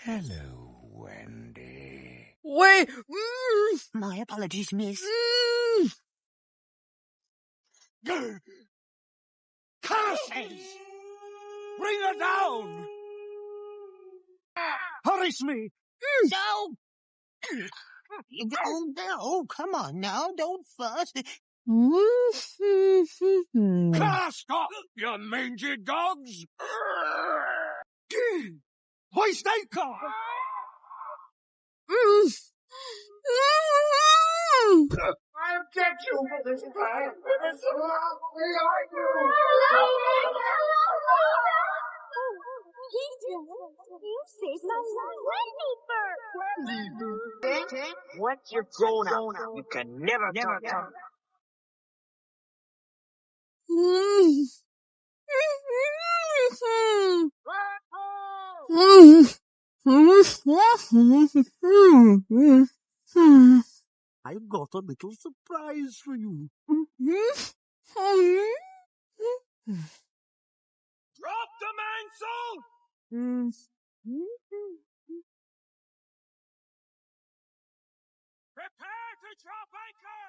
Hello, Wendy. Wait! My apologies, miss. Curses! Bring her down! Punish me! No! Oh, no, come on now, don't fuss. Cast off, you mangy dogs! Hoist anchor! I'll get you for this time. It's the last thing I do. You saved my life, Nimbus. Once you're grown up, you can never talk to me. I've got a little surprise for you. Drop the mantle! Prepare to drop anchor!